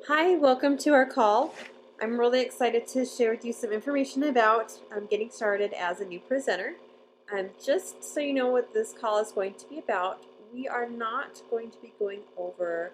Hi, welcome to our call. I'm really excited to share with you some information about getting started as a new presenter. Just so you know what this call is going to be about, we are not going to be going over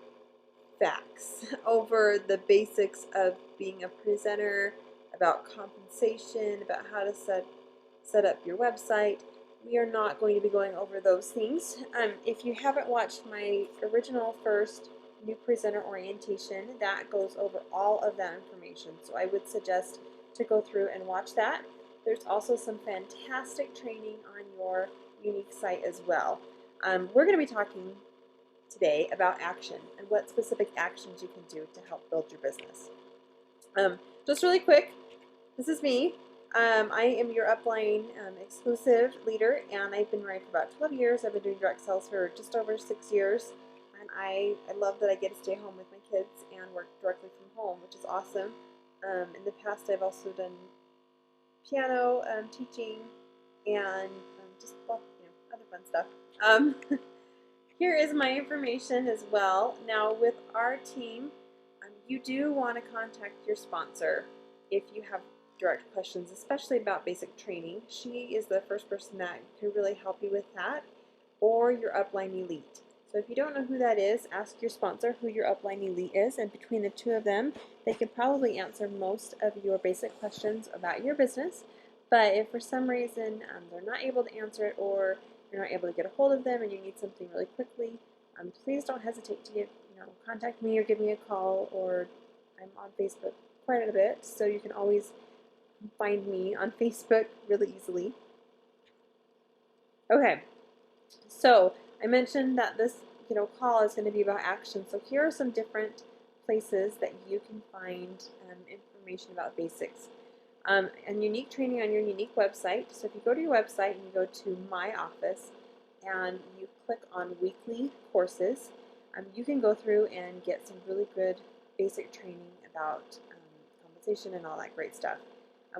facts, over the basics of being a presenter, about compensation, about how to set up your website. We are not going to be going over those things. If you haven't watched my original first new presenter orientation, that goes over all of that information. So I would suggest to go through and watch that. There's also some fantastic training on your unique site as well. We're going to be talking today about action and what specific actions you can do to help build your business. Just really quick, this is me. I am your upline exclusive leader, and I've been married for about 12 years. I've been doing direct sales for just over 6 years, and I love that I get to stay home with my kids and work directly from home, which is awesome. In the past, I've also done piano teaching and just other fun stuff. Um, Here is my information as well. Now, with our team, you do want to contact your sponsor if you have direct questions, especially about basic training. She is the first person that can really help you with that, or your upline elite. So if you don't know who that is, ask your sponsor who your upline elite is, and between the two of them, they can probably answer most of your basic questions about your business. But if for some reason they're not able to answer it, or you're not able to get a hold of them and you need something really quickly, please don't hesitate to contact me or give me a call, or I'm on Facebook quite a bit, so you can always find me on Facebook really easily. Okay, so I mentioned that this call is going to be about action. So here are some different places that you can find information about basics. And unique training on your unique website. So if you go to your website and you go to My Office and you click on weekly courses, you can go through and get some really good basic training about compensation and all that great stuff.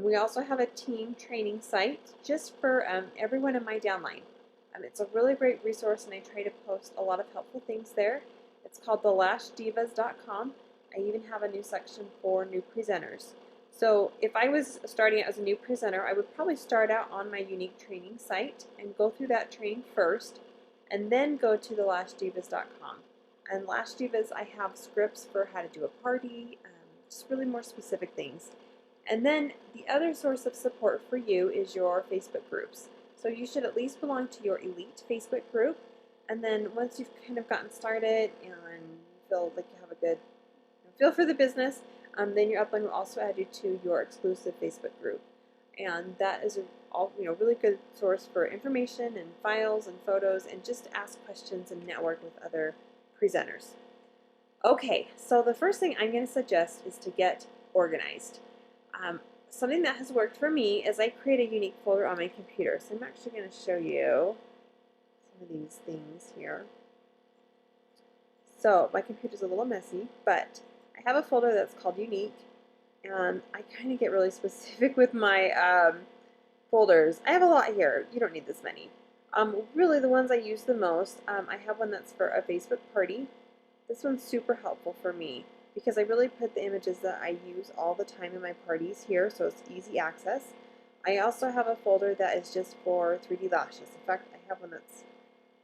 We also have a team training site just for everyone in my downline. It's a really great resource, and I try to post a lot of helpful things there. It's called thelashedivas.com. I even have a new section for new presenters. So if I was starting out as a new presenter, I would probably start out on my unique training site and go through that training first, and then go to thelashedivas.com. And Lash Divas, I have scripts for how to do a party, just really more specific things. And then the other source of support for you is your Facebook groups. So you should at least belong to your elite Facebook group. And then once you've kind of gotten started and feel like you have a good feel for the business, then your upline will also add you to your exclusive Facebook group. And that is a really good source for information and files and photos, and just to ask questions and network with other presenters. Okay, so the first thing I'm going to suggest is to get organized. Something that has worked for me is I create a unique folder on my computer. So I'm actually going to show you some of these things here. So my computer's a little messy, but I have a folder that's called Unique, and I kind of get really specific with my folders. I have a lot here. You don't need this many. Really, the ones I use the most, I have one that's for a Facebook party. This one's super helpful for me because I really put the images that I use all the time in my parties here, so it's easy access. I also have a folder that is just for 3D lashes. In fact, I have one that's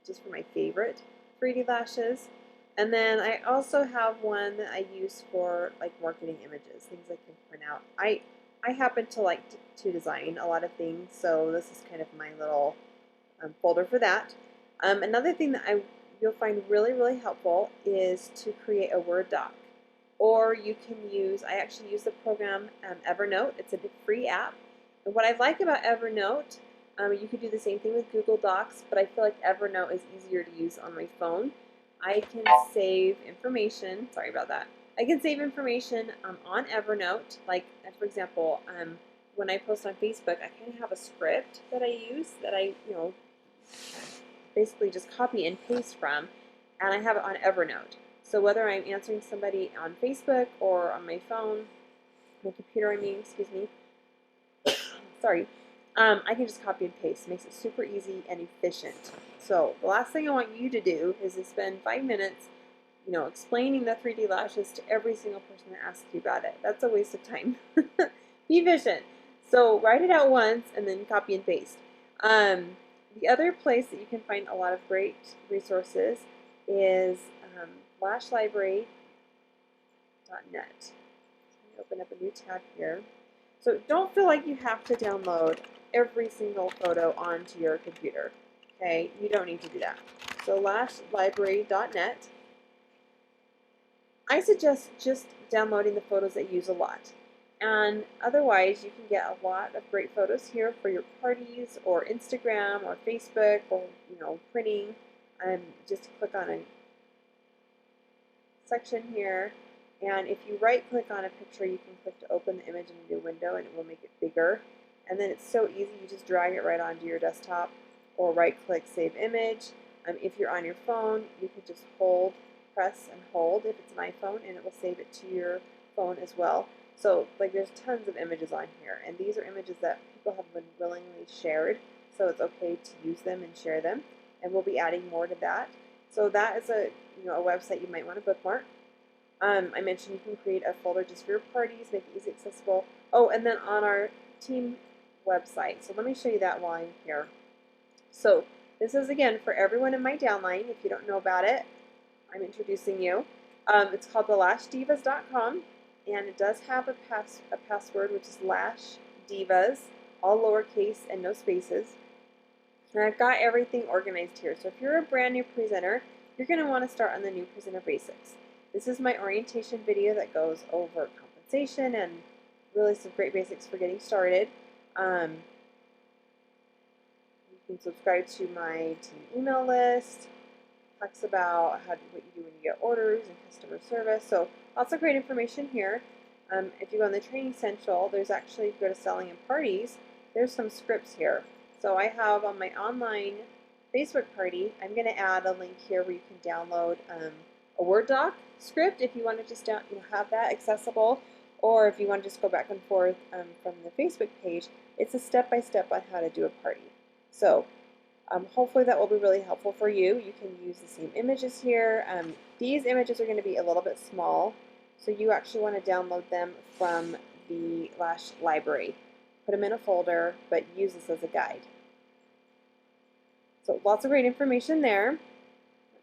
just for my favorite 3D lashes. And then I also have one that I use for like marketing images, things I can print out. I happen to like to design a lot of things, so this is kind of my little folder for that. Another thing that you'll find really helpful is to create a Word doc. Or you can use, I actually use the program Evernote. It's a free app. And what I like about Evernote, you could do the same thing with Google Docs, but I feel like Evernote is easier to use on my phone. I can save information, sorry about that. I can save information on Evernote. Like, for example, when I post on Facebook, I kind of have a script that I use that I, basically just copy and paste from, and I have it on Evernote. So whether I'm answering somebody on Facebook or on my phone, my computer, excuse me, sorry, I can just copy and paste. It makes it super easy and efficient. So the last thing I want you to do is to spend 5 minutes, explaining the 3D lashes to every single person that asks you about it. That's a waste of time. Be efficient. So write it out once and then copy and paste. The other place that you can find a lot of great resources is lashlibrary.net. Open up a new tab here. So don't feel like you have to download every single photo onto your computer. Okay, you don't need to do that. So lashlibrary.net. I suggest just downloading the photos that you use a lot. And otherwise, you can get a lot of great photos here for your parties or Instagram or Facebook or printing. Just click on a section here, and if you right click on a picture, you can click to open the image in a new window and it will make it bigger. And then it's so easy, you just drag it right onto your desktop or right click save image. If you're on your phone, you can just press and hold if it's an iPhone, and it will save it to your phone as well. So there's tons of images on here, and these are images that people have been willingly shared, so it's okay to use them and share them, and we'll be adding more to that. So that is a website you might want to bookmark. I mentioned you can create a folder just for your parties, make it easy accessible. Oh, and then on our team website, so let me show you that while I'm here. So this is, again, for everyone in my downline. If you don't know about it, I'm introducing you. It's called thelashedivas.com, and it does have a password, which is lashdivas, all lowercase and no spaces. And I've got everything organized here. So if you're a brand new presenter, you're going to want to start on the new presenter basics. This is my orientation video that goes over compensation and really some great basics for getting started. You can subscribe to my team email list. Talks about what you do when you get orders and customer service. So lots of great information here. If you go on the Training Central, there's actually, if you go to Selling and Parties, there's some scripts here. So I have on my online Facebook party, I'm going to add a link here where you can download a Word doc script if you want to just have that accessible, or if you want to just go back and forth from the Facebook page. It's a step-by-step on how to do a party. So hopefully that will be really helpful for you. You can use the same images here. These images are going to be a little bit small, so you actually want to download them from the Lash library. Put them in a folder, but use this as a guide. So lots of great information there.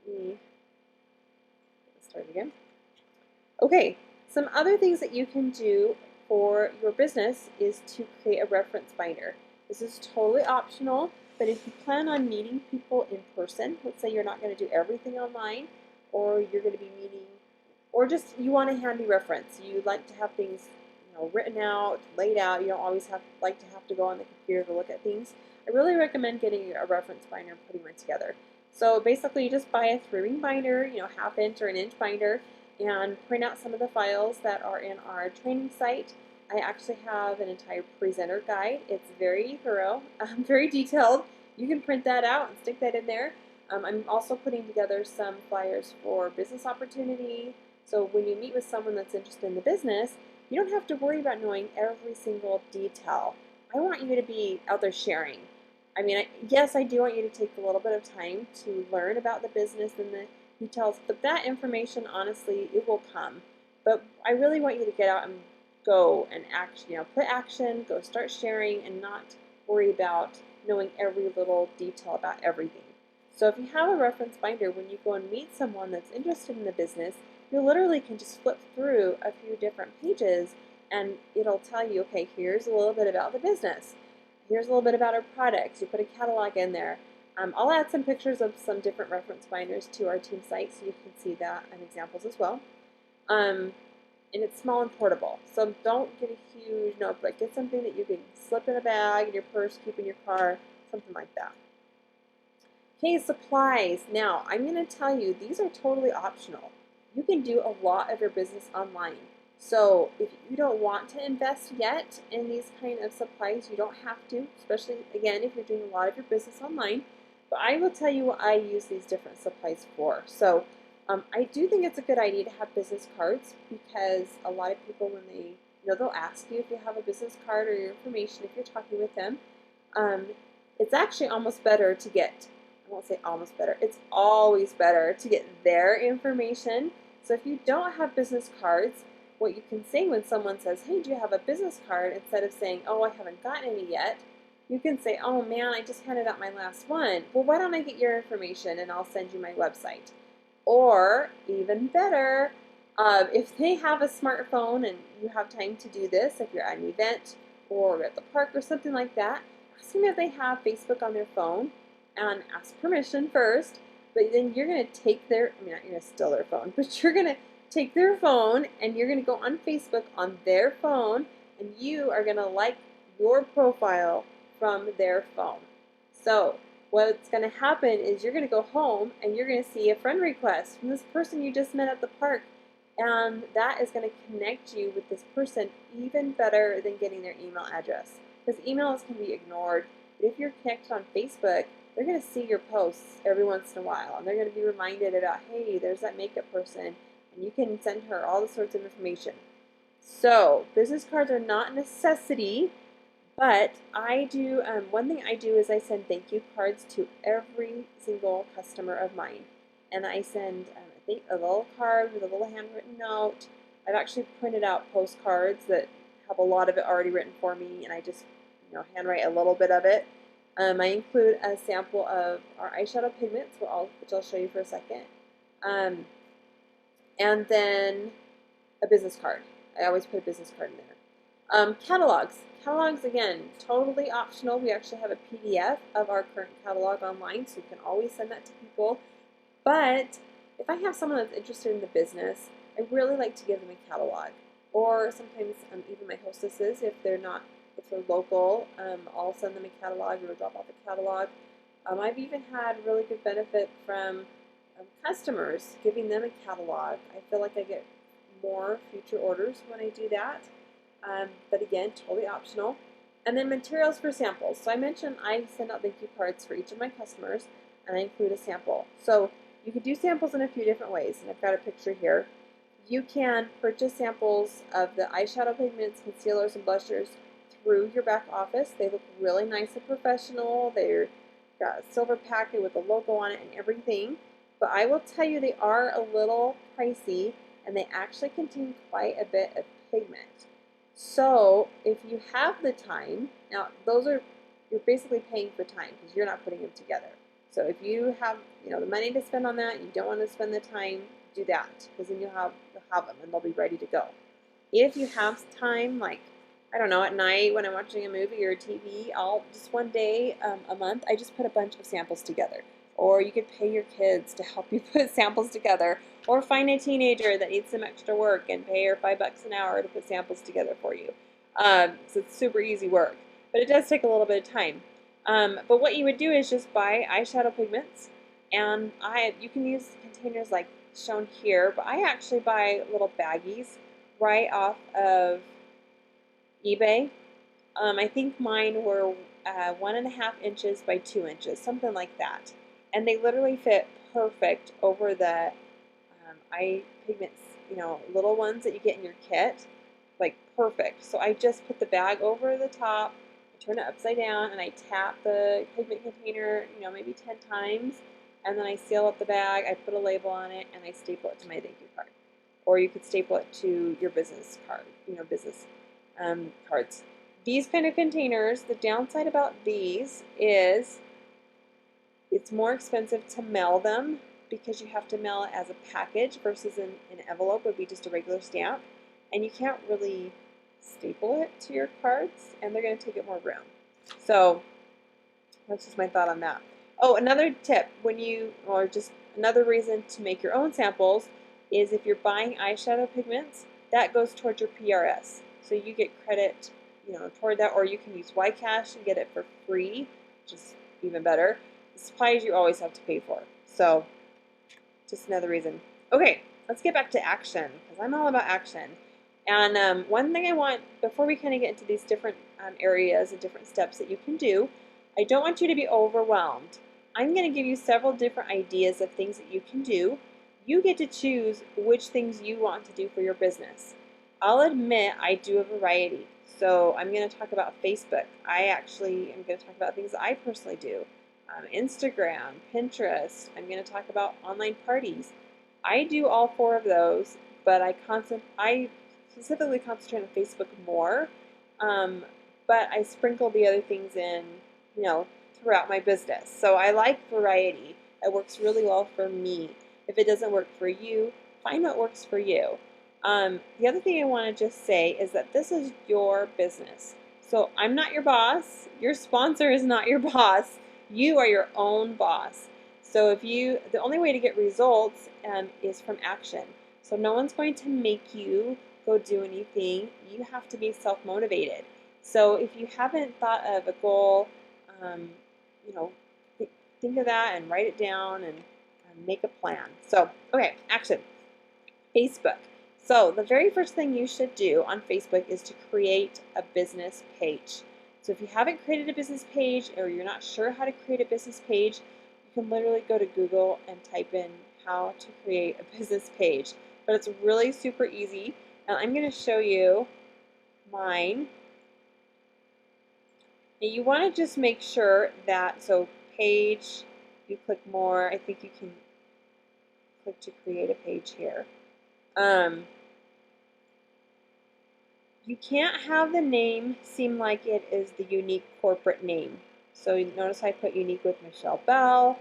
Let me start again. Okay, some other things that you can do for your business is to create a reference binder. This is totally optional, but if you plan on meeting people in person, let's say you're not going to do everything online, or you're going to be meeting, or just you want a handy reference. You like to have things written out, laid out. You don't always like to go on the computer to look at things. I really recommend getting a reference binder and putting one together. So basically, you just buy a 3-ring binder, half-inch or an inch binder, and print out some of the files that are in our training site. I actually have an entire presenter guide. It's very thorough, very detailed. You can print that out and stick that in there. I'm also putting together some flyers for business opportunity. So when you meet with someone that's interested in the business, you don't have to worry about knowing every single detail. I want you to be out there sharing. I mean, yes, I do want you to take a little bit of time to learn about the business and the details, but that information, honestly, it will come. But I really want you to get out and go and put action, go start sharing, and not worry about knowing every little detail about everything. So if you have a reference binder, when you go and meet someone that's interested in the business, you literally can just flip through a few different pages and it'll tell you, okay, here's a little bit about the business. Here's a little bit about our products. You put a catalog in there. I'll add some pictures of some different reference binders to our team site so you can see that and examples as well. And it's small and portable. So don't get a huge notebook. Get something that you can slip in a bag, in your purse, keep in your car, something like that. Okay, supplies. Now, I'm going to tell you, these are totally optional. You can do a lot of your business online. So if you don't want to invest yet in these kind of supplies, you don't have to, especially, again, if you're doing a lot of your business online. But I will tell you what I use these different supplies for. So I do think it's a good idea to have business cards, because a lot of people, when they, they'll ask you if you have a business card or your information if you're talking with them. It's actually almost better to get I won't say almost better, it's always better to get their information. So if you don't have business cards, what you can say when someone says, hey, do you have a business card? Instead of saying, oh, I haven't gotten any yet, you can say, oh man, I just handed out my last one. Well, why don't I get your information and I'll send you my website? Or even better, if they have a smartphone and you have time to do this, if you're at an event or at the park or something like that, ask them if they have Facebook on their phone and ask permission first. But then you're going to take their, I mean, not you're going to steal their phone, but you're going to take their phone and you're going to go on Facebook on their phone and you are going to like your profile from their phone. So what's going to happen is you're going to go home and you're going to see a friend request from this person you just met at the park. And that is going to connect you with this person even better than getting their email address. Because emails can be ignored. But if you're connected on Facebook, they're going to see your posts every once in a while. And they're going to be reminded about, hey, there's that makeup person. And you can send her all the sorts of information. So business cards are not a necessity. But I do, one thing I do is I send thank you cards to every single customer of mine. And I send, I think, a little card with a little handwritten note. I've actually printed out postcards that have a lot of it already written for me, and I just, handwrite a little bit of it. I include a sample of our eyeshadow pigments, which I'll show you for a second. And then a business card. I always put a business card in there. Catalogs. Catalogs, again, totally optional. We actually have a PDF of our current catalog online, so you can always send that to people. But if I have someone that's interested in the business, I really like to give them a catalog. Or sometimes even my hostesses, if they're local, I'll send them a catalog or drop off a catalog. I've even had really good benefit from customers, giving them a catalog. I feel like I get more future orders when I do that. But again, totally optional. And then materials for samples. So I mentioned I send out thank you cards for each of my customers, and I include a sample. So you can do samples in a few different ways, and I've got a picture here. You can purchase samples of the eyeshadow pigments, concealers, and blushers through your back office. They look really nice and professional. They're got a silver packet with the logo on it and everything. But I will tell you they are a little pricey, and they actually contain quite a bit of pigment. So if you have the time, now you're basically paying for time because you're not putting them together. So if you have the money to spend on that, you don't want to spend the time, do that because then you'll have them and they'll be ready to go. If you have time, like I don't know, at night when I'm watching a movie or TV, I'll just one day a month, I just put a bunch of samples together. Or you could pay your kids to help you put samples together. Or find a teenager that needs some extra work and pay her $5 an hour to put samples together for you. So it's super easy work. But it does take a little bit of time. But what you would do is just buy eyeshadow pigments. And you can use containers like shown here. But I actually buy little baggies right off of eBay. I think mine were 1.5 inches by 2 inches, something like that. And they literally fit perfect over the eye pigments, little ones that you get in your kit, like perfect. So I just put the bag over the top, I turn it upside down, and I tap the pigment container, maybe 10 times, and then I seal up the bag, I put a label on it, and I staple it to my thank you card. Or you could staple it to your business card, business cards. These kind of containers, the downside about these is it's more expensive to mail them because you have to mail it as a package versus an envelope would be just a regular stamp. And you can't really staple it to your cards, and they're going to take up more room. So that's just my thought on that. Oh, another tip, or just another reason to make your own samples is if you're buying eyeshadow pigments, that goes towards your PRS. So you get credit toward that, or you can use Ycash and get it for free, which is even better. The supplies you always have to pay for. So, just another reason. Okay, let's get back to action, because I'm all about action. And one thing I want, before we kind of get into these different areas and different steps that you can do, I don't want you to be overwhelmed. I'm going to give you several different ideas of things that you can do. You get to choose which things you want to do for your business. I'll admit I do a variety. So I'm going to talk about Facebook. I actually am going to talk about things that I personally do. Instagram, Pinterest. I'm going to talk about online parties. I do all four of those, but I specifically concentrate on Facebook more. Um, but I sprinkle the other things in, you know, throughout my business. So I like variety. It works really well for me. If it doesn't work for you, find what works for you. The other thing I want to just say is that this is your business. So I'm not your boss. Your sponsor is not your boss. You are your own boss. So the only way to get results is from action. So no one's going to make you go do anything. You have to be self-motivated. So if you haven't thought of a goal, um, you know, think of that and write it down and make a plan. So, okay, action. Facebook. So the very first thing you should do on Facebook is to create a business page. So if you haven't created a business page or you're not sure how to create a business page, you can literally go to Google and type in how to create a business page. But it's really super easy. And I'm going to show you mine. And you want to just make sure that, so page, you click more, I think you can click to create a page here. You can't have the name seem like it is the unique corporate name. So notice I put unique with Michelle Bell.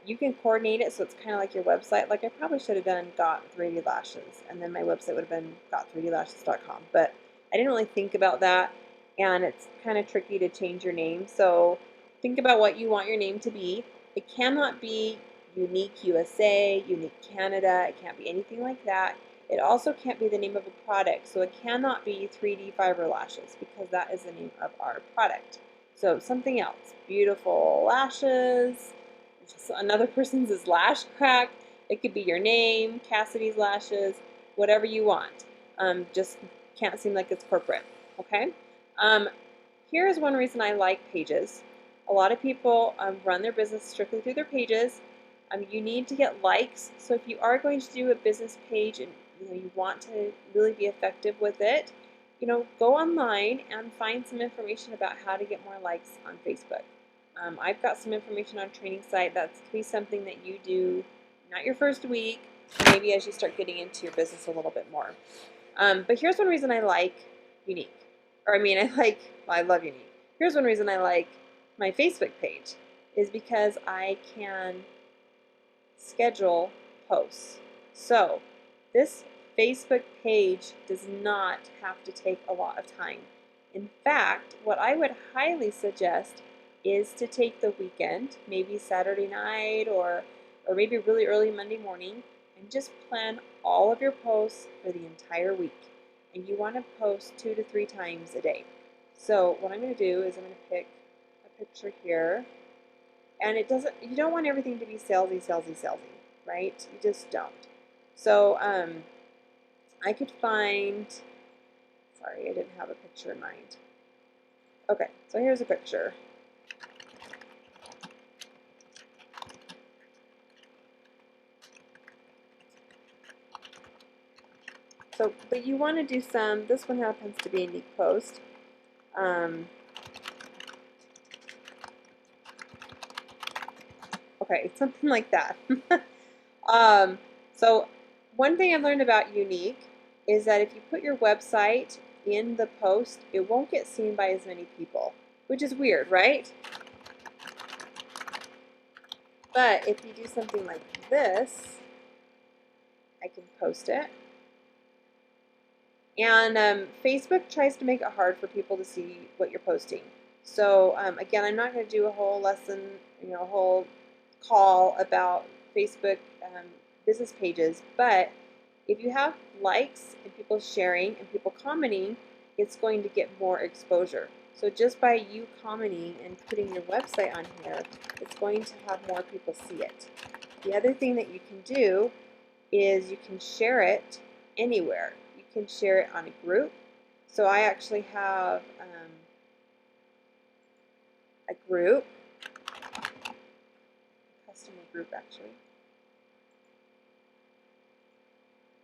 You can coordinate it so it's kind of like your website. Like I probably should have done Got 3D Lashes, and then my website would have been got3dlashes.com. But I didn't really think about that, and it's kind of tricky to change your name. So think about what you want your name to be. It cannot be Unique USA, Unique Canada. It can't be anything like that. It also can't be the name of a product, so it cannot be 3D Fiber Lashes because that is the name of our product. So something else, Beautiful Lashes, another person's is Lash Crack. It could be your name, Cassidy's Lashes, whatever you want. Just can't seem like it's corporate, okay? Here's one reason I like pages. A lot of people run their business strictly through their pages. You need to get likes, so if you are going to do a business page and you want to really be effective with it, go online and find some information about how to get more likes on Facebook. I've got some information on a training site. That could be something that you do, not your first week, maybe as you start getting into your business a little bit more. But here's one reason I like Unique. I love Unique. Here's one reason I like my Facebook page is because I can schedule posts. So this Facebook page does not have to take a lot of time. In fact, what I would highly suggest is to take the weekend, maybe Saturday night or maybe really early Monday morning, and just plan all of your posts for the entire week. And you want to post 2 to 3 times a day. So what I'm going to do is I'm going to pick a picture here. And you don't want everything to be salesy, right? You just don't. So I could find, sorry, I didn't have a picture in mind. Okay, so here's a picture. So, but you want to do this one happens to be a unique post. Okay, something like that. So one thing I've learned about Unique is that if you put your website in the post, it won't get seen by as many people, which is weird, right? But if you do something like this, I can post it. And Facebook tries to make it hard for people to see what you're posting. So again, I'm not going to do a whole lesson, a whole call about Facebook business pages, but if you have likes and people sharing and people commenting, it's going to get more exposure. So just by you commenting and putting your website on here, it's going to have more people see it. The other thing that you can do is you can share it anywhere. You can share it on a group. So I actually have a group, customer group actually,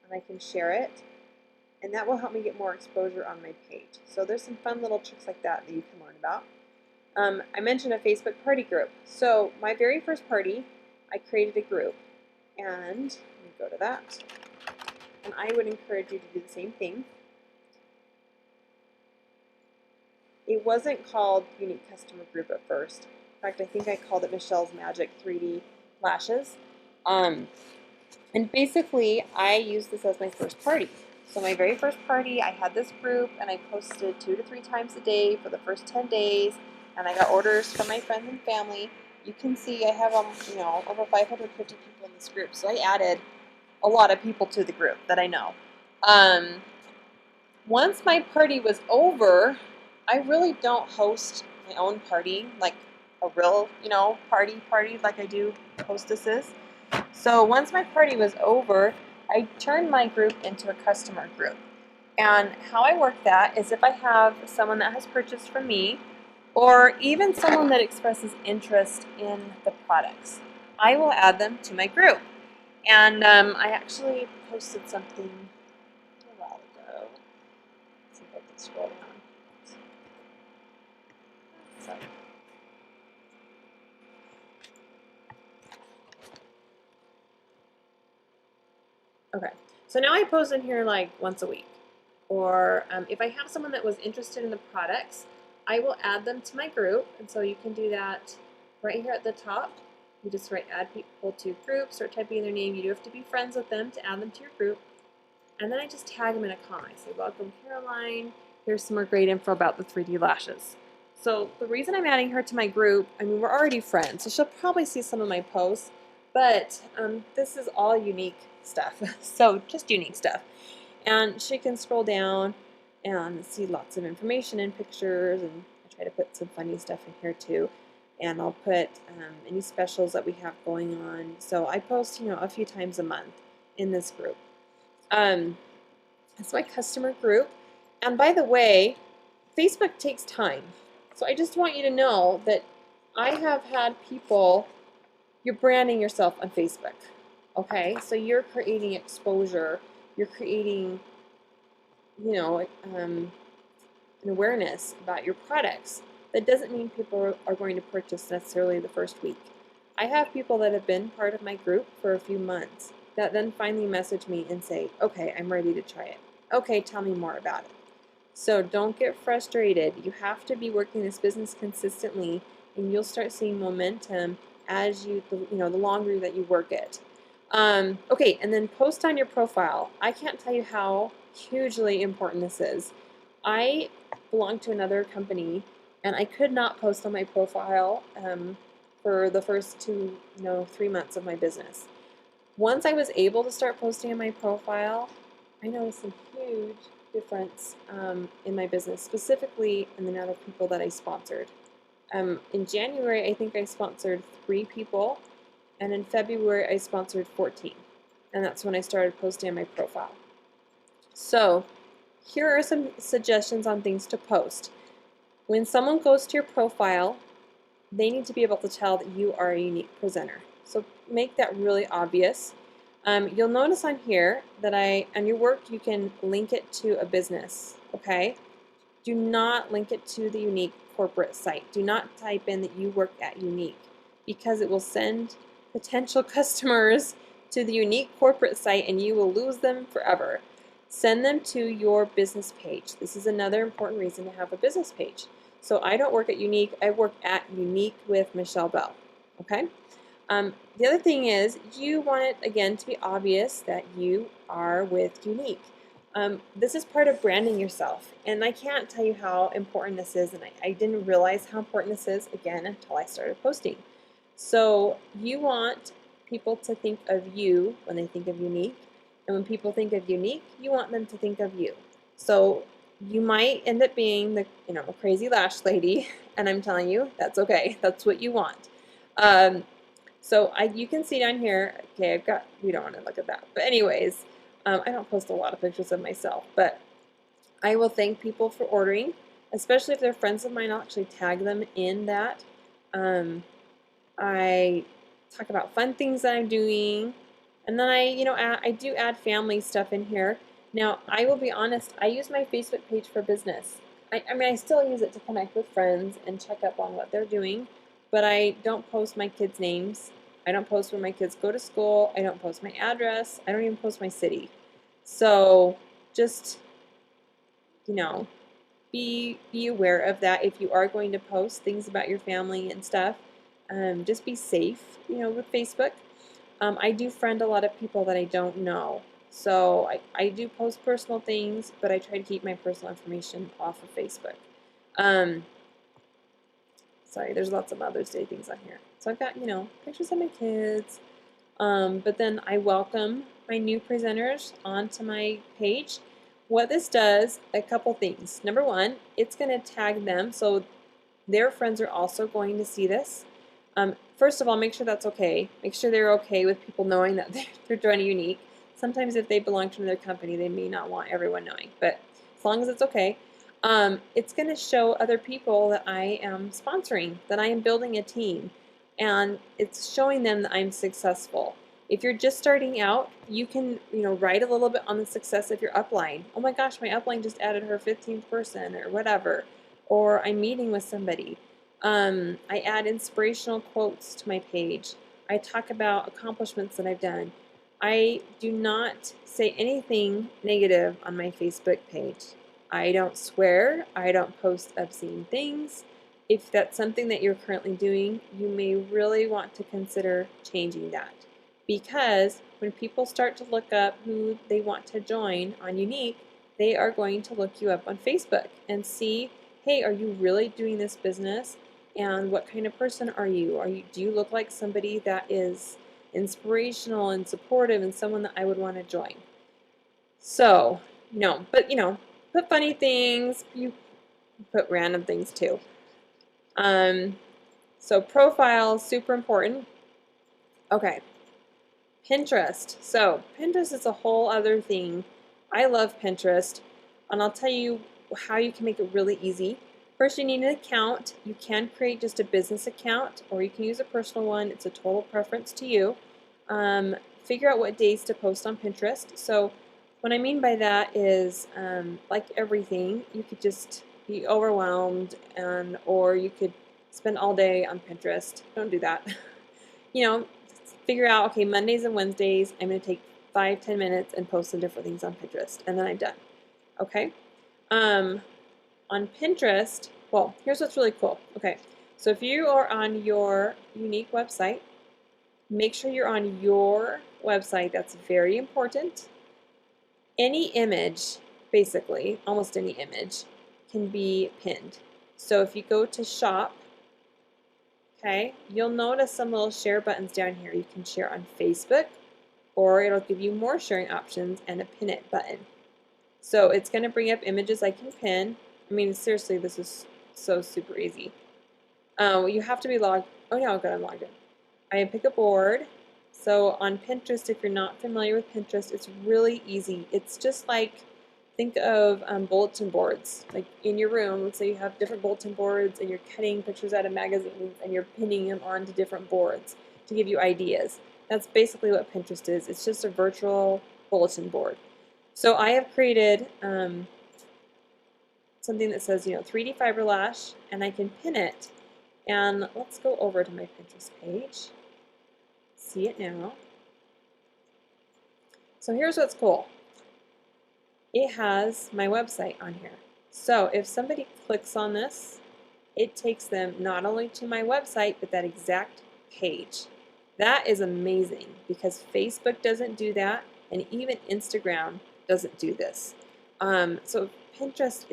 and I can share it, and that will help me get more exposure on my page. So there's some fun little tricks like that that you can learn about. I mentioned a Facebook party group. So my very first party, I created a group, and let me go to that. And I would encourage you to do the same thing. It wasn't called Unique Customer Group at first. In fact, I think I called it Michelle's Magic 3D Lashes. And basically, I used this as my first party. So my very first party, I had this group, and I posted 2 to 3 times a day for the first 10 days, and I got orders from my friends and family. You can see I have over 550 people in this group, so I added a lot of people to the group that I know. Once my party was over, I really don't host my own party, like a real, party like I do hostesses. So once my party was over, I turned my group into a customer group. And how I work that is if I have someone that has purchased from me, or even someone that expresses interest in the products, I will add them to my group. And I actually posted something a while ago. Let's see if I can scroll down. Sorry. Okay, so now I post in here like once a week. Or if I have someone that was interested in the products, I will add them to my group. And so you can do that right here at the top. You just write add people to groups, or type in their name. You do have to be friends with them to add them to your group. And then I just tag them in a comment. I say, welcome Caroline. Here's some more great info about the 3D lashes. So the reason I'm adding her to my group, I mean, we're already friends, so she'll probably see some of my posts, but this is all unique stuff. So just unique stuff. And she can scroll down and see lots of information and pictures, and I try to put some funny stuff in here too. And I'll put any specials that we have going on. So I post, a few times a month in this group. It's my customer group. And by the way, Facebook takes time. So I just want you to know that I have had people, you're branding yourself on Facebook. Okay, so you're creating exposure, you're creating, an awareness about your products. That doesn't mean people are going to purchase necessarily the first week. I have people that have been part of my group for a few months that then finally message me and say, okay, I'm ready to try it. Okay, tell me more about it. So don't get frustrated. You have to be working this business consistently, and you'll start seeing momentum as the longer that you work it. Okay, and then post on your profile. I can't tell you how hugely important this is. I belong to another company, and I could not post on my profile for the first 3 months of my business. Once I was able to start posting on my profile, I noticed a huge difference in my business, specifically in the amount of people that I sponsored. In January, I think I sponsored 3 people, and in February, I sponsored 14. And that's when I started posting on my profile. So here are some suggestions on things to post. When someone goes to your profile, they need to be able to tell that you are a unique presenter. So make that really obvious. You'll notice on here that on your work, you can link it to a business, okay? Do not link it to the Unique corporate site. Do not type in that you work at Unique, because it will send potential customers to the Unique corporate site and you will lose them forever. Send them to your business page. This is another important reason to have a business page. So I don't work at Unique, I work at Unique with Michelle Bell, okay? The other thing is, you want it, again, to be obvious that you are with Unique. This is part of branding yourself, and I can't tell you how important this is, and I didn't realize how important this is, again, until I started posting. So you want people to think of you when they think of Unique, and when people think of Unique, you want them to think of you. So you might end up being the crazy lash lady, and I'm telling you, that's okay. That's what you want. So you can see down here, okay, we don't want to look at that. But anyways, I don't post a lot of pictures of myself, but I will thank people for ordering, especially if they're friends of mine. I'll actually tag them in that. I talk about fun things that I'm doing, and then I do add family stuff in here. Now, I will be honest, I use my Facebook page for business. I mean, I still use it to connect with friends and check up on what they're doing, but I don't post my kids' names. I don't post where my kids go to school. I don't post my address. I don't even post my city. So just, you know, be aware of that if you are going to post things about your family and stuff. Just be safe, with Facebook. I do friend a lot of people that I don't know. So I do post personal things, but I try to keep my personal information off of Facebook. Um, Sorry, there's lots of Mother's Day things on here. So I've got, pictures of my kids. But then I welcome my new presenters onto my page. What this does, a couple things. Number one, it's going to tag them, so their friends are also going to see this. First of all, make sure that's okay. Make sure they're okay with people knowing that they're joining Younique. Sometimes if they belong to another company, they may not want everyone knowing, but as long as it's okay. It's going to show other people that I am sponsoring, that I am building a team, and it's showing them that I'm successful. If you're just starting out, you can, write a little bit on the success of your upline. Oh my gosh, my upline just added her 15th person or whatever. Or I'm meeting with somebody. I add inspirational quotes to my page. I talk about accomplishments that I've done. I do not say anything negative on my Facebook page. I don't swear. I don't post obscene things. If that's something that you're currently doing, you may really want to consider changing that. Because when people start to look up who they want to join on Younique, they are going to look you up on Facebook and see, hey, are you really doing this business? And what kind of person are you? Do you look like somebody that is inspirational and supportive and someone that I would want to join? So, put funny things, you put random things too. So profile, super important. Okay. Pinterest. So Pinterest is a whole other thing. I love Pinterest, and I'll tell you how you can make it really easy. First, you need an account. You can create just a business account, or you can use a personal one. It's a total preference to you. Figure out what days to post on Pinterest. So what I mean by that is, like everything, you could just be overwhelmed, or you could spend all day on Pinterest. Don't do that. Figure out, okay, Mondays and Wednesdays, I'm going to take 5-10 minutes and post some different things on Pinterest, and then I'm done. Okay? On Pinterest, well, here's what's really cool. Okay, so if you are on your Younique website, make sure you're on your website. That's very important. Any image, basically, almost any image, can be pinned. So if you go to shop, okay, you'll notice some little share buttons down here. You can share on Facebook, or it'll give you more sharing options and a pin it button. So it's going to bring up images I can pin. I mean, seriously, this is so super easy. You have to be logged. Oh no, good, I'm logged in. I pick a board. So on Pinterest, if you're not familiar with Pinterest, it's really easy. It's just like, think of bulletin boards. Like in your room, let's say you have different bulletin boards and you're cutting pictures out of magazines and you're pinning them onto different boards to give you ideas. That's basically what Pinterest is. It's just a virtual bulletin board. So I have created something that says, 3D fiber lash, and I can pin it. And let's go over to my Pinterest page. See it now. So here's what's cool. It has my website on here. So if somebody clicks on this, it takes them not only to my website, but that exact page. That is amazing because Facebook doesn't do that, and even Instagram doesn't do this. So Pinterest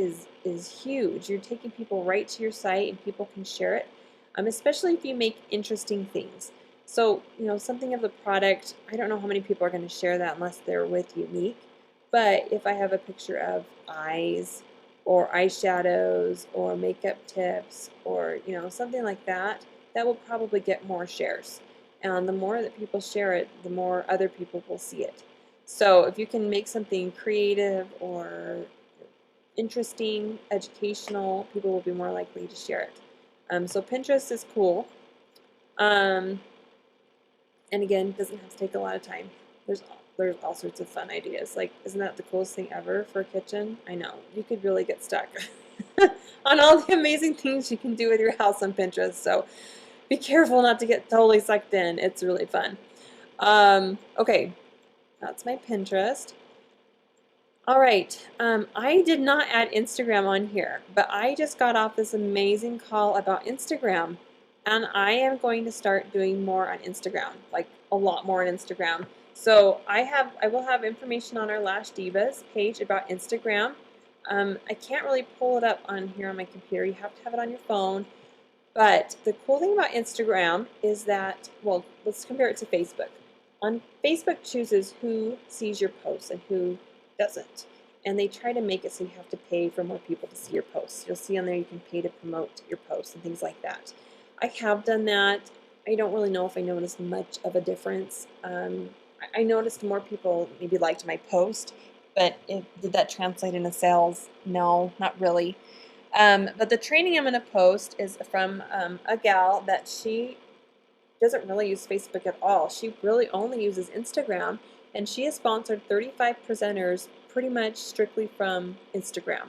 is huge. You're taking people right to your site, and people can share it, especially if you make interesting things. So, something of the product, I don't know how many people are going to share that unless they're with Younique. But if I have a picture of eyes or eyeshadows or makeup tips or, something like that, that will probably get more shares. And the more that people share it, the more other people will see it. So if you can make something creative or interesting, educational, people will be more likely to share it. So Pinterest is cool. And again, it doesn't have to take a lot of time. There's all sorts of fun ideas. Like, isn't that the coolest thing ever for a kitchen? I know. You could really get stuck. on all the amazing things you can do with your house on Pinterest. So be careful not to get totally sucked in. It's really fun. Okay, that's my Pinterest. All right, I did not add Instagram on here, but I just got off this amazing call about Instagram, and I am going to start doing more on Instagram, like a lot more on Instagram. So I will have information on our Lash Divas page about Instagram. I can't really pull it up on here on my computer. You have to have it on your phone. But the cool thing about Instagram is that, well, let's compare it to Facebook. On Facebook chooses who sees your posts and who doesn't. And they try to make it so you have to pay for more people to see your posts. You'll see on there you can pay to promote your posts and things like that. I have done that. I don't really know if I noticed much of a difference. I noticed more people maybe liked my post, but did that translate into sales? No, not really. But the training I'm going to post is from a gal that she doesn't really use Facebook at all. She really only uses Instagram, and she has sponsored 35 presenters pretty much strictly from Instagram.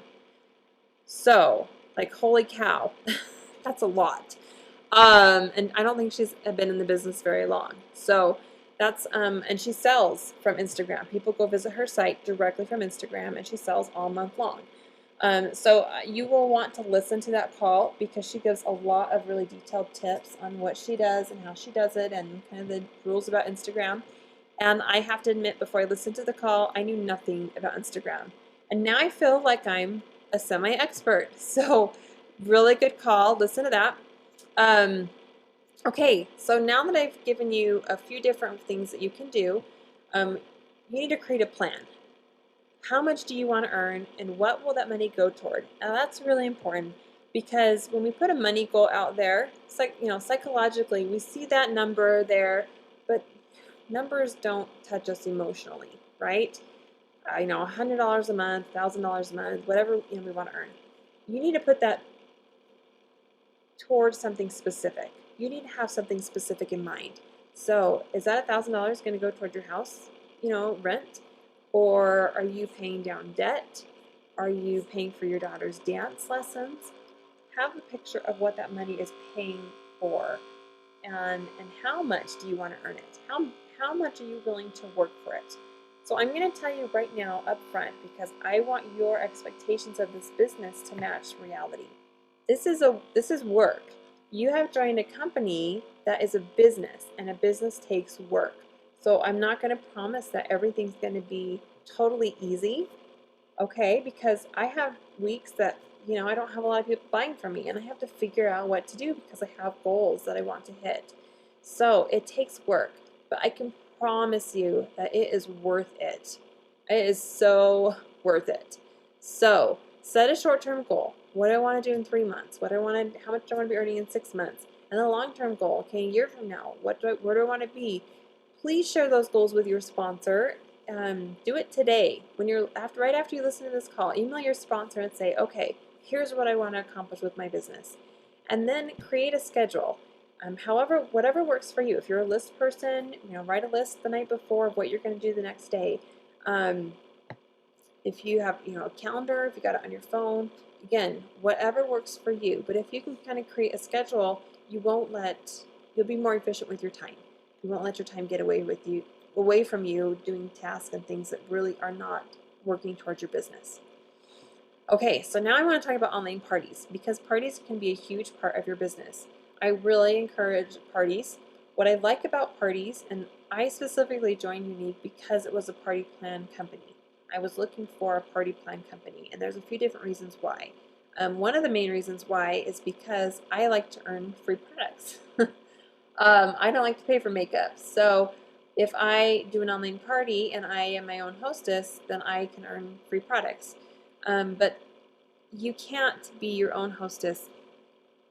So, like, holy cow, that's a lot. And I don't think she's been in the business very long. So that's, and she sells from Instagram. People go visit her site directly from Instagram, and she sells all month long. So you will want to listen to that call because she gives a lot of really detailed tips on what she does and how she does it and kind of the rules about Instagram. And I have to admit, before I listened to the call, I knew nothing about Instagram. And now I feel like I'm a semi-expert. So really good call. Listen to that. Okay, so now that I've given you a few different things that you can do, you need to create a plan. How much do you want to earn, and what will that money go toward? Now that's really important because when we put a money goal out there, it's like, psychologically we see that number there, but numbers don't touch us emotionally, right? $100 a month, $1,000 a month, whatever we want to earn. You need to put that towards something specific. You need to have something specific in mind. So is that $1,000 going to go toward your house, rent? Or are you paying down debt? Are you paying for your daughter's dance lessons? Have a picture of what that money is paying for, and how much do you want to earn it? How much are you willing to work for it? So I'm going to tell you right now up front because I want your expectations of this business to match reality. This is work. You have joined a company that is a business, and a business takes work. So I'm not going to promise that everything's going to be totally easy, okay? Because I have weeks that, I don't have a lot of people buying from me, and I have to figure out what to do because I have goals that I want to hit. So it takes work, but I can promise you that it is worth it. It is so worth it. So set a short-term goal. What do I want to do in 3 months? How much do I want to be earning in 6 months? And a long-term goal, okay, a year from now, where do I want to be? Please share those goals with your sponsor. Do it today. Right after you listen to this call, email your sponsor and say, okay, here's what I want to accomplish with my business. And then create a schedule. Whatever works for you. If you're a list person, write a list the night before of what you're going to do the next day. If you have, a calendar, if you got it on your phone, again, whatever works for you. But if you can kind of create a schedule, you'll be more efficient with your time. You won't let your time get away from you doing tasks and things that really are not working towards your business. Okay, so now I want to talk about online parties because parties can be a huge part of your business. I really encourage parties. What I like about parties, and I specifically joined Younique because it was a party plan company. I was looking for a party plan company, and there's a few different reasons why. One of the main reasons why is because I like to earn free products. I don't like to pay for makeup. So if I do an online party and I am my own hostess, then I can earn free products. But you can't be your own hostess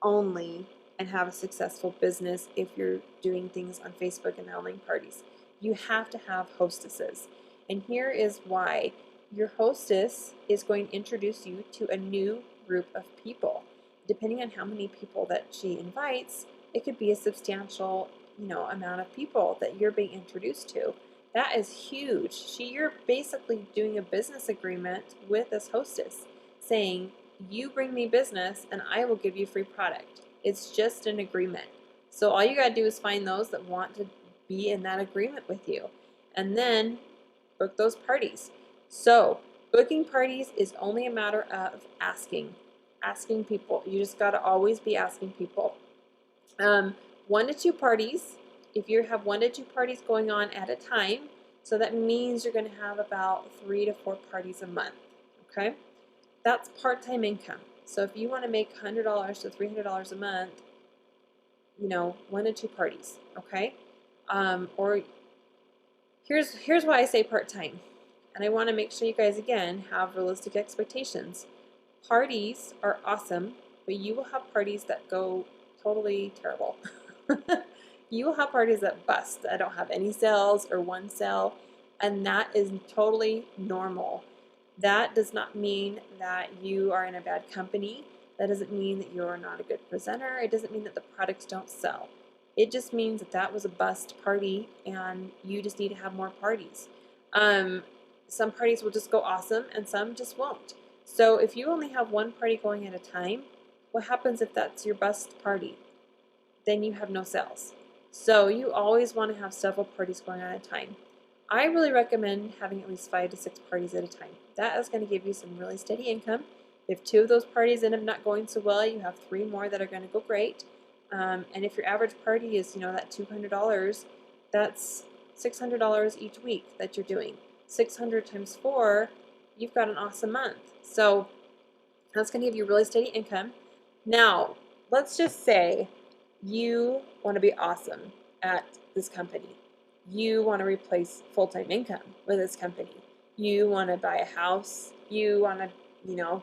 only and have a successful business if you're doing things on Facebook and online parties. You have to have hostesses. And here is why. Your hostess is going to introduce you to a new group of people. Depending on how many people that she invites, it could be a substantial, amount of people that you're being introduced to. That is huge. You're basically doing a business agreement with this hostess saying, you bring me business and I will give you free product. It's just an agreement. So all you got to do is find those that want to be in that agreement with you, and then book those parties. So booking parties is only a matter of asking people. You just got to always be asking people. 1 to 2 parties. If you have 1 to 2 parties going on at a time, so that means you're going to have about 3 to 4 parties a month. Okay, that's part-time income. So if you want to make $100 to $300 a month, 1 to 2 parties. Okay, or here's why I say part-time, and I want to make sure you guys again have realistic expectations. Parties are awesome, but you will have parties that go totally terrible. You will have parties that bust, that don't have any sales or 1 sale, and that is totally normal. That does not mean that you are in a bad company. That doesn't mean that you're not a good presenter. It doesn't mean that the products don't sell. It just means that that was a bust party and you just need to have more parties. Some parties will just go awesome and some just won't. So if you only have 1 party going at a time, what happens if that's your bust party? Then you have no sales. So you always want to have several parties going on at a time. I really recommend having at least 5 to 6 parties at a time. That is going to give you some really steady income. If 2 of those parties end up not going so well, you have 3 more that are going to go great. And if your average party is, that $200, that's $600 each week that you're doing. 600 times 4, you've got an awesome month. So that's going to give you really steady income. Now, let's just say you want to be awesome at this company. You want to replace full-time income with this company. You want to buy a house. You want to,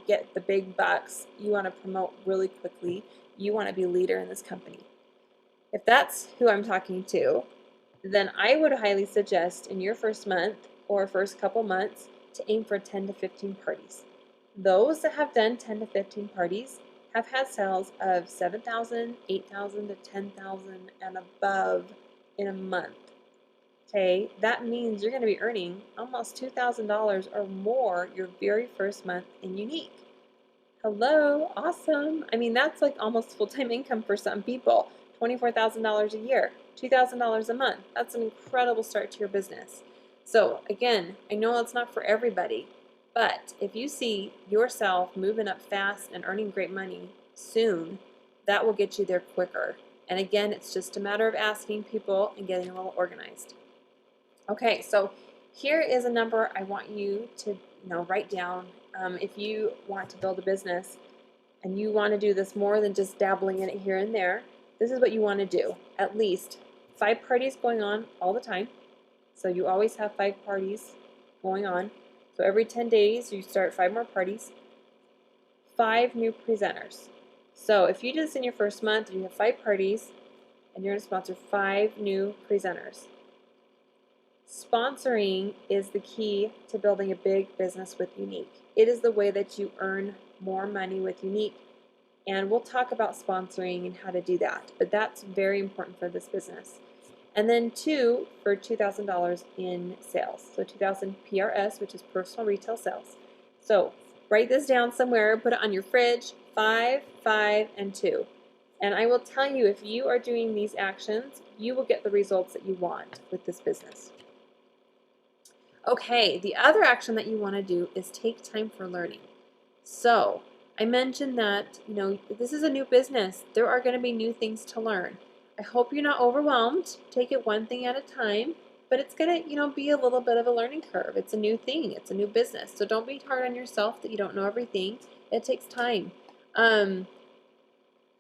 get the big bucks. You want to promote really quickly. You want to be a leader in this company. If that's who I'm talking to, then I would highly suggest in your first month or first couple months to aim for 10 to 15 parties. Those that have done 10 to 15 parties have had sales of $7,000, $8,000 to $10,000 and above in a month. Okay, that means you're going to be earning almost $2,000 or more your very first month in Younique. Hello, awesome. I mean, that's like almost full-time income for some people. $24,000 a year, $2,000 a month. That's an incredible start to your business. So again, I know it's not for everybody, but if you see yourself moving up fast and earning great money soon, that will get you there quicker. And again, it's just a matter of asking people and getting a little organized. Okay, so here is a number I want you to write down. If you want to build a business and you want to do this more than just dabbling in it here and there, this is what you want to do. At least 5 parties going on all the time. So you always have 5 parties going on. So every 10 days you start 5 more parties. 5 new presenters. So if you do this in your first month, you have 5 parties and you're going to sponsor 5 new presenters. Sponsoring is the key to building a big business with Younique. It is the way that you earn more money with Younique, and we'll talk about sponsoring and how to do that, but that's very important for this business. And then 2 for $2,000 in sales, so 2,000 PRS, which is personal retail sales. So write this down somewhere, put it on your fridge, 5, 5, and 2. And I will tell you, if you are doing these actions, you will get the results that you want with this business. Okay, the other action that you want to do is take time for learning. So I mentioned that, this is a new business. There are going to be new things to learn. I hope you're not overwhelmed. Take it one thing at a time, but it's going to, be a little bit of a learning curve. It's a new thing. It's a new business. So don't be hard on yourself that you don't know everything. It takes time. But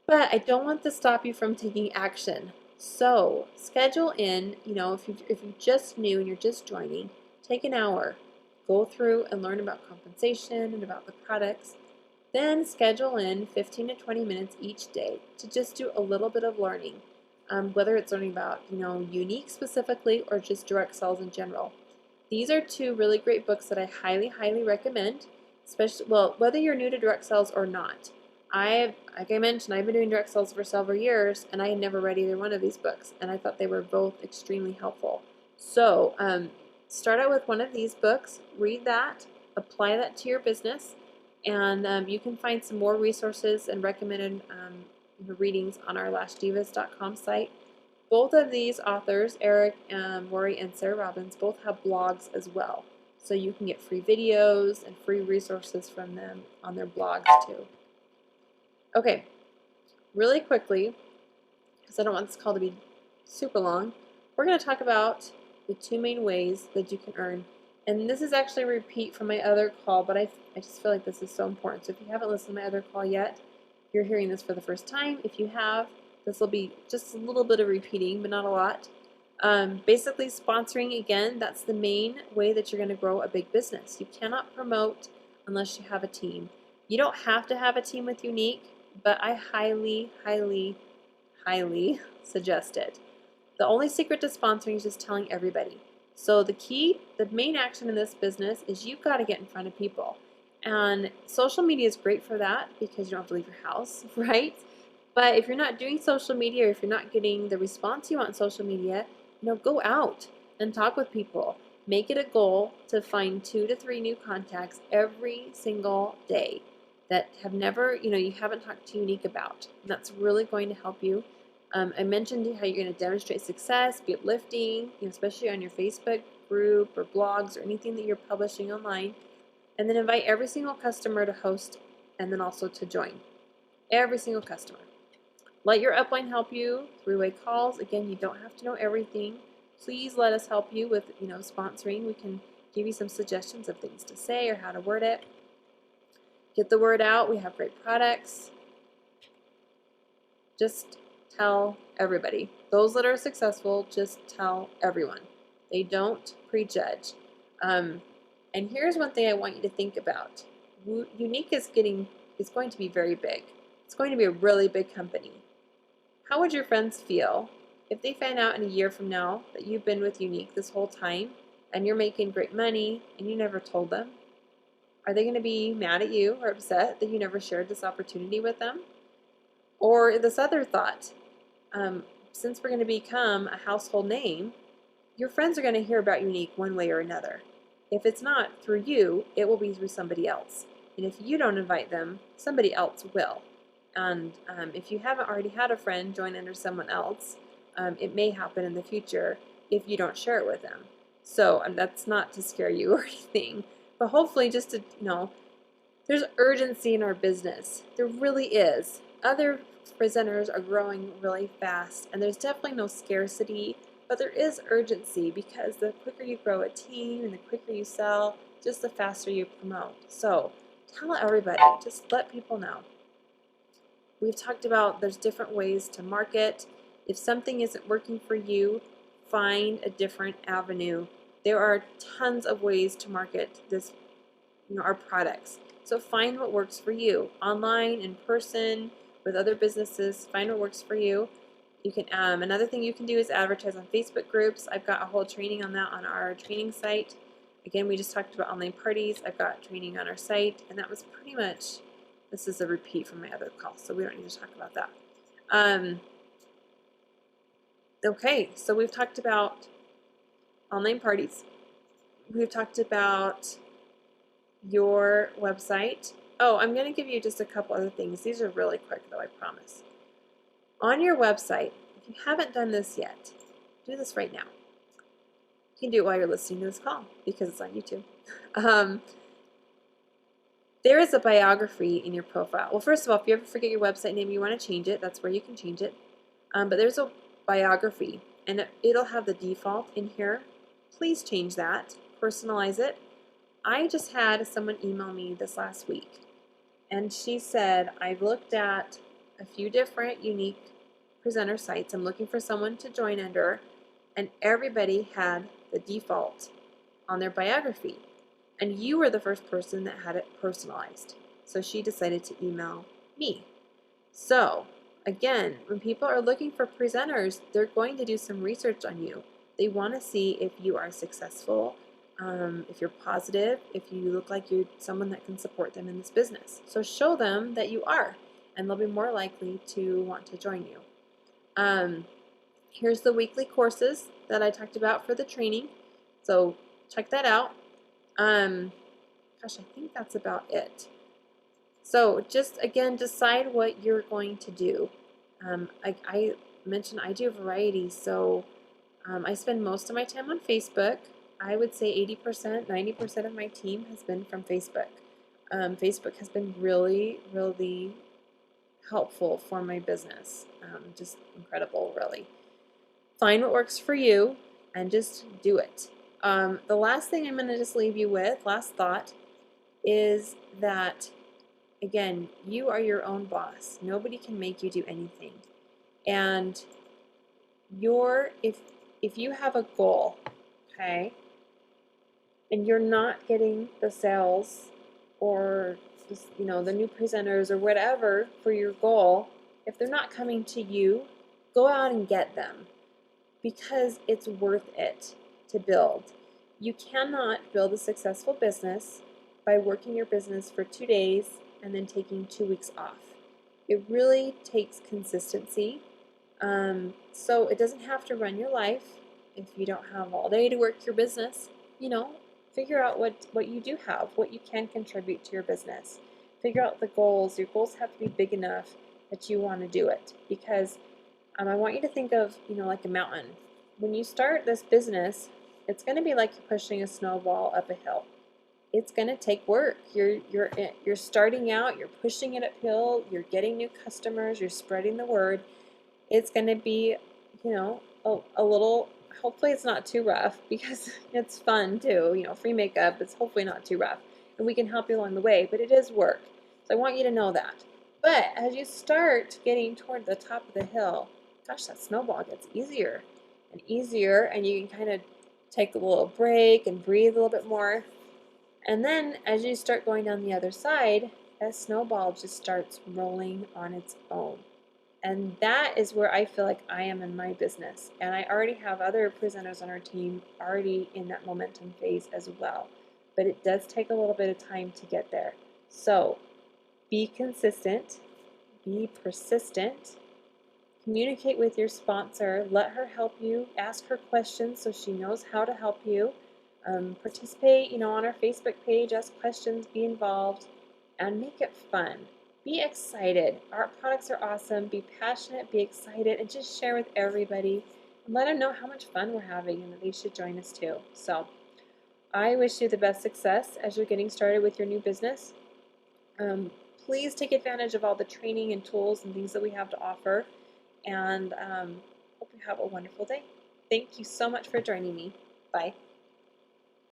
I don't want to stop you from taking action. So schedule in, if you just new and you're just joining, take an hour, go through and learn about compensation and about the products. Then schedule in 15 to 20 minutes each day to just do a little bit of learning, whether it's learning about, Younique specifically or just direct sales in general. These are 2 really great books that I highly, highly recommend, especially, whether you're new to direct sales or not. Like I mentioned, I've been doing direct sales for several years, and I had never read either one of these books, and I thought they were both extremely helpful. So, start out with one of these books, read that, apply that to your business, And you can find some more resources and recommended readings on our lashdivas.com site. Both of these authors, Eric Worre and Sarah Robbins, both have blogs as well. So you can get free videos and free resources from them on their blogs too. Okay, really quickly, because I don't want this call to be super long, we're going to talk about the two main ways that you can earn. And this is actually a repeat from my other call, but I just feel like this is so important. So if you haven't listened to my other call yet, you're hearing this for the first time. If you have, this will be just a little bit of repeating, but not a lot. Basically, sponsoring, again, that's the main way that you're going to grow a big business. You cannot promote unless you have a team. You don't have to have a team with Younique, but I highly, highly, highly suggest it. The only secret to sponsoring is just telling everybody. So the main action in this business is you've got to get in front of people. And social media is great for that because you don't have to leave your house, right? But if you're not doing social media, or if you're not getting the response you want on social media, go out and talk with people. Make it a goal to find 2 to 3 new contacts every single day that have never, you haven't talked to Younique about. And that's really going to help you. I mentioned how you're going to demonstrate success, be uplifting, especially on your Facebook group or blogs or anything that you're publishing online. And then invite every single customer to host and then also to join. Every single customer. Let your upline help you, 3-way calls. Again, you don't have to know everything. Please let us help you with, sponsoring. We can give you some suggestions of things to say or how to word it. Get the word out. We have great products. Just tell everybody. Those that are successful, just tell everyone. They don't prejudge. And here's one thing I want you to think about. Younique is going to be very big. It's going to be a really big company. How would your friends feel if they find out in a year from now that you've been with Younique this whole time and you're making great money and you never told them? Are they going to be mad at you or upset that you never shared this opportunity with them? Or this other thought, since we're going to become a household name, your friends are going to hear about Younique one way or another. If it's not through you, it will be through somebody else. And if you don't invite them, somebody else will. And if you haven't already had a friend join under someone else, it may happen in the future if you don't share it with them. So that's not to scare you or anything, but hopefully just to, there's urgency in our business. There really is. Other presenters are growing really fast, and there's definitely no scarcity, but there is urgency because the quicker you grow a team and the quicker you sell, just the faster you promote. So tell everybody, just let people know. We've talked about there's different ways to market. If something isn't working for you, find a different avenue. There are tons of ways to market this, our products. So find what works for you. Online, in person, with other businesses, find what works for you. You can another thing you can do is advertise on Facebook groups. I've got a whole training on that on our training site. Again, we just talked about online parties. I've got training on our site, and that was pretty much, this is a repeat from my other call, so we don't need to talk about that. Okay, so we've talked about online parties. We've talked about your website. Oh, I'm going to give you just a couple other things. These are really quick, though, I promise. On your website, if you haven't done this yet, do this right now. You can do it while you're listening to this call because it's on YouTube. There is a biography in your profile. Well, first of all, if you ever forget your website name, you want to change it, that's where you can change it. But there's a biography, and it'll have the default in here. Please change that, personalize it. I just had someone email me this last week, and she said, I've looked at a few different Younique presenter sites. I'm looking for someone to join under, and everybody had the default on their biography. And you were the first person that had it personalized. So she decided to email me. So, again, when people are looking for presenters, they're going to do some research on you. They want to see if you are successful, if you're positive, if you look like you're someone that can support them in this business. So show them that you are, and they'll be more likely to want to join you. Here's the weekly courses that I talked about for the training. So check that out. Gosh, I think that's about it. So just again, decide what you're going to do. I mentioned I do a variety, so I spend most of my time on Facebook. I would say 80%, 90% of my team has been from Facebook. Facebook has been really, really helpful for my business. Just incredible, really. Find what works for you and just do it. The last thing I'm going to just leave you with, last thought, is that again, you are your own boss. Nobody can make you do anything. And if you have a goal, okay, and you're not getting the sales or just, the new presenters or whatever for your goal, if they're not coming to you, go out and get them because it's worth it to build. You cannot build a successful business by working your business for 2 days and then taking 2 weeks off. It really takes consistency. So it doesn't have to run your life if you don't have all day to work your business. Figure out what you do have, what you can contribute to your business. Figure out the goals. Your goals have to be big enough that you want to do it because I want you to think of, like a mountain. When you start this business, it's going to be like you're pushing a snowball up a hill. It's going to take work. You're starting out, you're pushing it uphill, you're getting new customers, you're spreading the word. It's going to be, a little, hopefully it's not too rough because it's fun too, free makeup. It's hopefully not too rough. And we can help you along the way, but it is work. So I want you to know that. But as you start getting toward the top of the hill, gosh, that snowball gets easier and easier, and you can kind of take a little break and breathe a little bit more. And then as you start going down the other side, that snowball just starts rolling on its own. And that is where I feel like I am in my business. And I already have other presenters on our team already in that momentum phase as well. But it does take a little bit of time to get there. So be consistent, be persistent, communicate with your sponsor, let her help you, ask her questions so she knows how to help you. Participate, on our Facebook page, ask questions, be involved, and make it fun. Be excited. Our products are awesome. Be passionate, be excited, and just share with everybody and let them know how much fun we're having and that they should join us too. So I wish you the best success as you're getting started with your new business. Please take advantage of all the training and tools and things that we have to offer. And hope you have a wonderful day. Thank you so much for joining me. Bye.